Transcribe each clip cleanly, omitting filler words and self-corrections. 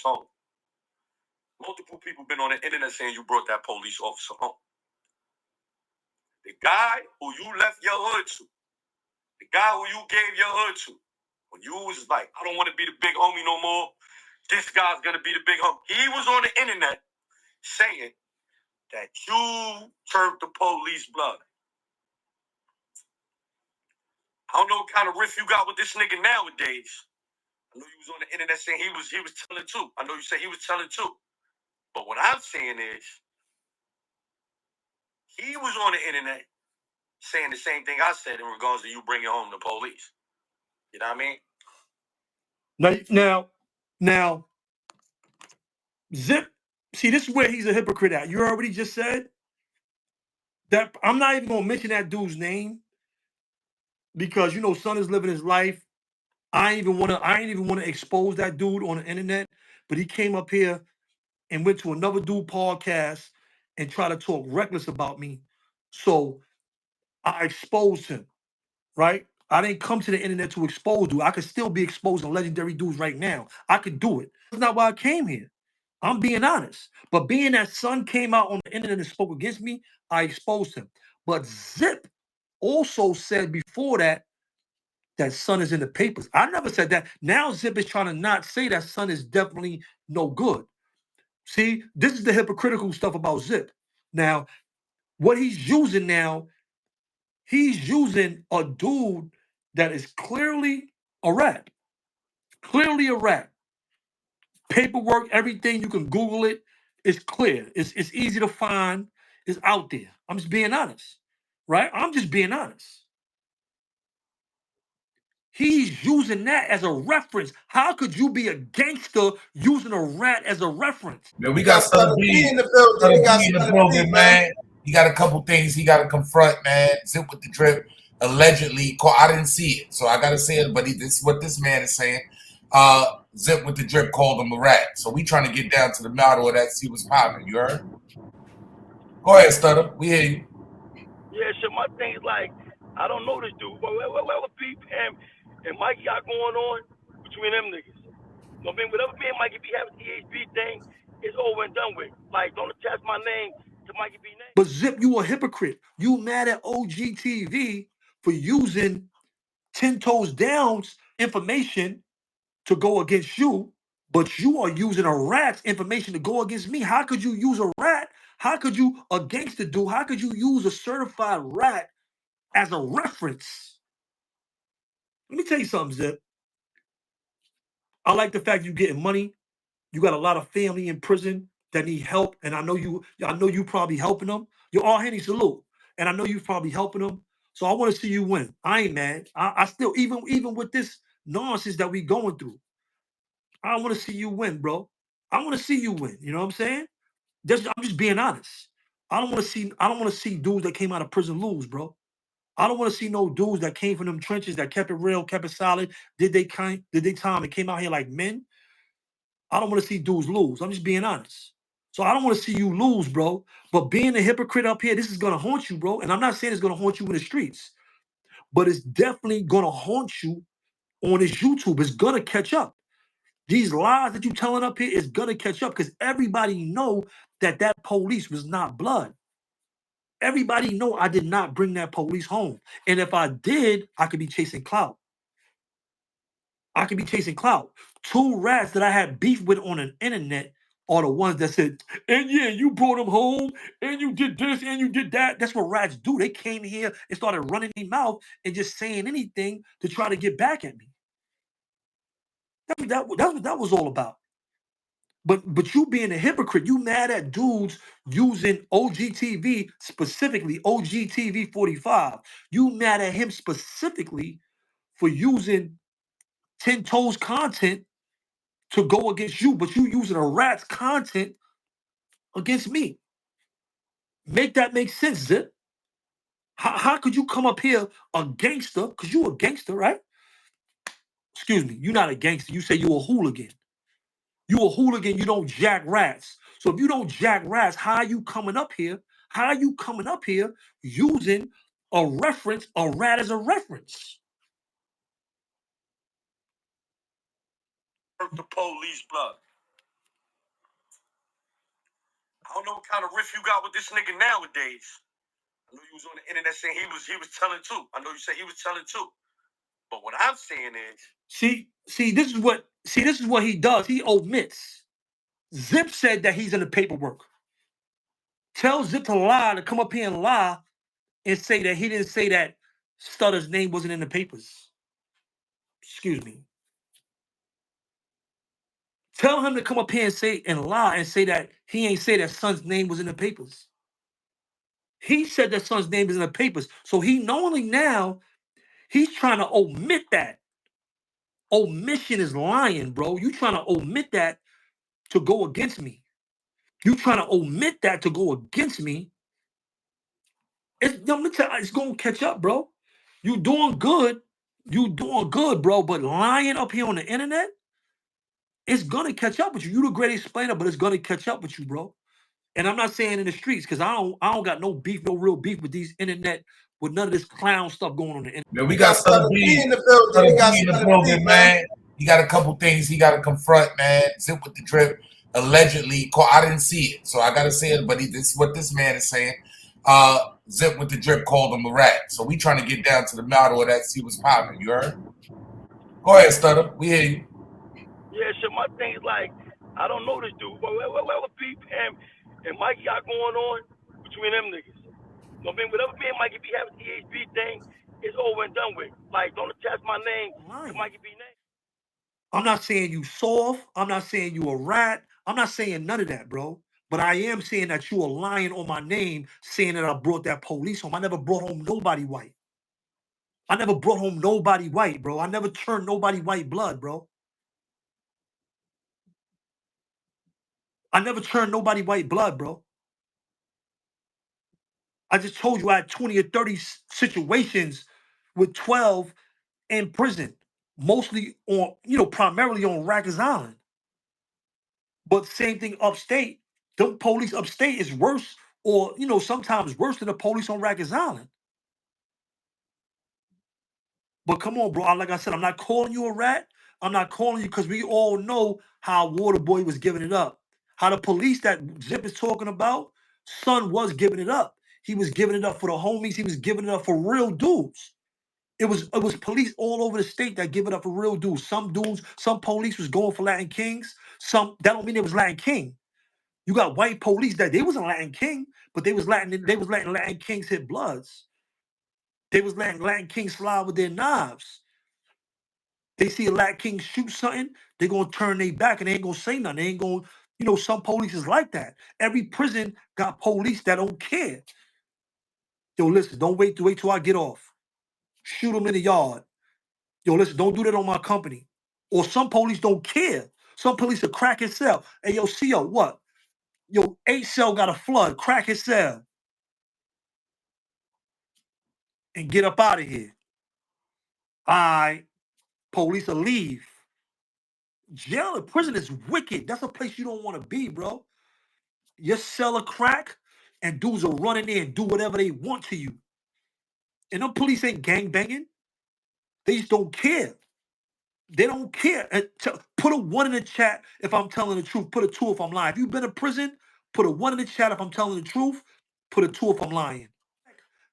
home. Multiple people been on the internet saying you brought that police officer home. The guy who you left your hood to, the guy who you gave your hood to, when you was like, I don't want to be the big homie no more, this guy's going to be the big homie. He was on the internet saying that you turned the police blood. I don't know what kind of riff you got with this nigga nowadays. I know you was on the internet saying he was telling too. I know you said he was telling too. But what I'm saying is, he was on the internet saying the same thing I said in regards to you bringing home the police. You know what I mean? Now, Zip, see, this is where he's a hypocrite at. You already just said that I'm not even going to mention that dude's name because, you know, son is living his life. I ain't even want to expose that dude on the internet, but he came up here and went to another dude podcast and tried to talk reckless about me. So I exposed him, right? I didn't come to the internet to expose dude. I could still be exposing legendary dudes right now. I could do it. That's not why I came here. I'm being honest. But being that son came out on the internet and spoke against me, I exposed him. But Zip also said before that son is in the papers. I never said that. Now Zip is trying to not say that son is definitely no good. See, this is the hypocritical stuff about Zip. Now, what he's using now, he's using a dude that is clearly a rat. Clearly a rat. Paperwork, everything, you can Google it. It's clear. It's easy to find. It's out there. I'm just being honest. Right? I'm just being honest. He's using that as a reference. How could you be a gangster using a rat as a reference? Man, we got Stutter B in the building. We got in the building, man. He got a couple things he got to confront, man. Zip with the drip. Allegedly, I didn't see it, so I got to say it, but this is what this man is saying. Zip with the drip called him a rat. So we trying to get down to the matter of that, see what's popping. You heard? Go ahead, Stutter. We hear you. Yeah, so my thing is like, I don't know this dude, but whatever Pete and Mikey got going on between them niggas. You know what I mean? Whatever me and Mikey B have a THB thing, it's over and done with. Like, don't attach my name to Mikey B name. But Zip, you a hypocrite. You mad at OGTV for using 10 toes down's information to go against you, but you are using a rat's information to go against me. How could you use a rat? How could you, a gangster dude, how could you use a certified rat as a reference? Let me tell you something, Zip. I like the fact you're getting money. You got a lot of family in prison that need help, and I know you probably helping them. You're all Henny salute, and I know you probably helping them. So I want to see you win. I ain't mad. I still, even with this nonsense that we going through, I want to see you win, bro. I want to see you win. You know what I'm saying? I'm just being honest. I don't want to see dudes that came out of prison lose, bro. I don't want to see no dudes that came from them trenches that kept it real, kept it solid, did they time, and came out here like men. I don't want to see dudes lose. I'm just being honest. So I don't want to see you lose, bro. But being a hypocrite up here, this is gonna haunt you, bro. And I'm not saying it's gonna haunt you in the streets, but it's definitely gonna haunt you on this YouTube. It's gonna catch up. These lies that you telling up here is gonna catch up because everybody know that police was not blood. Everybody know I did not bring that police home. And if I did, I could be chasing clout. I could be chasing clout. Two rats that I had beef with on the internet are the ones that said, and yeah, you brought them home, and you did this, and you did that. That's what rats do. They came here and started running their mouth and just saying anything to try to get back at me. That's what that was all about. But you being a hypocrite, you mad at dudes using OGTV, specifically OGTV 45. You mad at him specifically for using 10 toes content to go against you, but you using a rat's content against me. Make that make sense, Zip? How could you come up here a gangster? Because you a gangster, right? Excuse me, you're not a gangster. You say you a hooligan. You a hooligan, you don't jack rats. So if you don't jack rats, how are you coming up here? How are you coming up here using a reference, a rat as a reference? The police blood. I don't know what kind of riff you got with this nigga nowadays. I know you was on the internet saying he was telling too. I know you said he was telling too. But what I'm saying is, this is what he does. He omits. Zip said that he's in the paperwork. Tell Zip to lie, to come up here and lie and say that he didn't say that Stutter's name wasn't in the papers. Excuse me. Tell him to come up here and say and lie and say that he ain't say that son's name was in the papers. He said that son's name is in the papers. So he knowingly now, he's trying to omit that. Omission is lying, bro. You trying to omit that to go against me. You trying to omit that to go against me. It's going to catch up, bro. You doing good. You doing good, bro. But lying up here on the internet, it's going to catch up with you. You the great explainer, but it's going to catch up with you, bro. And I'm not saying in the streets because I don't got no beef, no real beef with these internet, with none of this clown stuff going on the internet. Yeah, we got Southern B in the building. We got in the building, man. He got a couple things he got to confront, man. Zip with the drip. Allegedly, I didn't see it, so I got to say it. But this is what this man is saying. Zip with the drip called him a rat. So we trying to get down to the matter of that. See what's popping. You heard? Go ahead, Stutter. We hear you. Yeah, shit. My thing is like, I don't know this dude, but whatever Pete and Mikey got going on between them niggas. You know what I mean? Whatever me and Mikey be having THB thing, it's over and done with. Like, don't attach my name to Mikey B name. I'm not saying you soft. I'm not saying you a rat. I'm not saying none of that, bro. But I am saying that you are lying on my name, saying that I brought that police home. I never brought home nobody white. I never brought home nobody white, bro. I never turned nobody white blood, bro. I never turned nobody white blood, bro. I just told you I had 20 or 30 situations with 12 in prison, mostly on, primarily on Rikers Island. But same thing upstate. The police upstate is worse, or sometimes worse than the police on Rikers Island. But come on, bro. Like I said, I'm not calling you a rat. I'm not calling you because we all know how Waterboy was giving it up. How the police that Zip is talking about, son was giving it up. He was giving it up for the homies. He was giving it up for real dudes. It was police all over the state that give it up for real dudes. Some dudes, some police was going for Latin Kings. Some that don't mean it was Latin King. You got white police that they wasn't Latin King, but they was letting Latin Kings hit bloods. They was letting Latin Kings slide with their knives. They see a Latin King shoot something, they're gonna turn their back and they ain't gonna say nothing. They ain't gonna, some police is like that. Every prison got police that don't care. Yo, listen, don't wait till I get off. Shoot them in the yard. Yo, listen, don't do that on my company. Or some police don't care. Some police will crack his cell. Hey, yo, CO, what? Yo, 8 cell got a flood. Crack his cell. And get up out of here. All right. Police will leave. Jail and prison is wicked. That's a place you don't want to be, bro. Your cell a crack, and dudes will run in there and do whatever they want to you. And them police ain't gangbanging. They just don't care. They don't care. And put a 1 in the chat if I'm telling the truth. Put a 2 if I'm lying. If you've been in prison, put a 1 in the chat if I'm telling the truth. Put a 2 if I'm lying.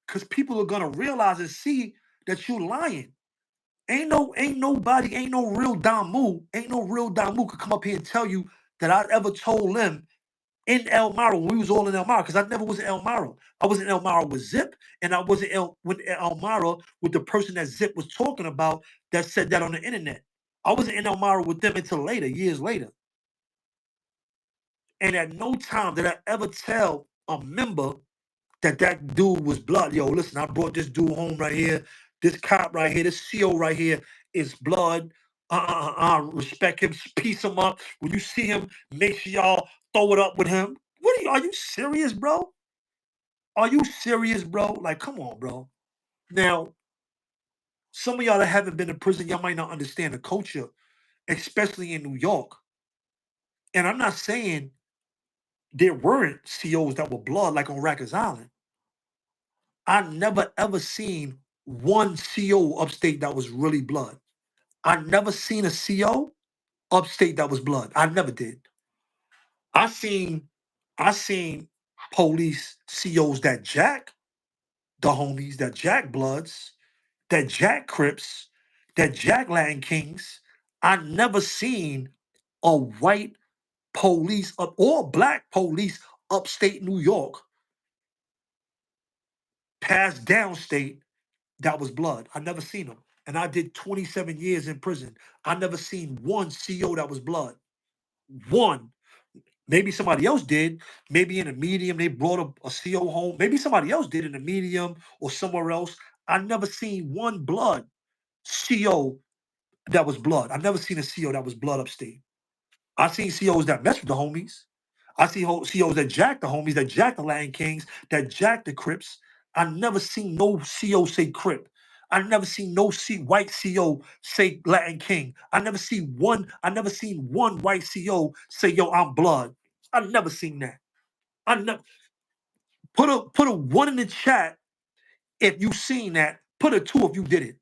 Because people are gonna realize and see that you're lying. Ain't no real Damu could come up here and tell you that I ever told them in Elmira when we was all in Elmira, because I never was in Elmira. I was in Elmira with Zip, and I wasn't with Elmira with the person that Zip was talking about that said that on the internet. I wasn't in Elmira with them until later, years later. And at no time did I ever tell a member that dude was blood. Yo, listen, I brought this dude home right here. This cop right here, this CO right here is blood. Respect him, piece him up. When you see him, make sure y'all throw it up with him. Are you serious, bro? Are you serious, bro? Like, come on, bro. Now, some of y'all that haven't been in prison, y'all might not understand the culture, especially in New York. And I'm not saying there weren't COs that were blood like on Rikers Island. I never ever seen one CO upstate that was really blood. I never seen a CO upstate that was blood. I never did. I seen I seen police COs that jack the homies, that jack Bloods, that jack Crips, that jack Latin Kings. I never seen a white police up or black police upstate New York pass downstate that was blood. I never seen them. And I did 27 years in prison. I never seen one CO that was blood. One. Maybe somebody else did. Maybe in a medium, they brought a CO home. Maybe somebody else did in a medium or somewhere else. I never seen one blood CO that was blood. I never seen a CO that was blood upstate. I seen COs that mess with the homies. I see COs that jack the homies, that jack the Latin Kings, that jack the Crips. I never seen no CO say Crip. I never seen no white CO say Latin King. I never seen one white CO say, yo, I'm blood. I never seen that. I never put a one in the chat if you seen that. Put a two if you did it.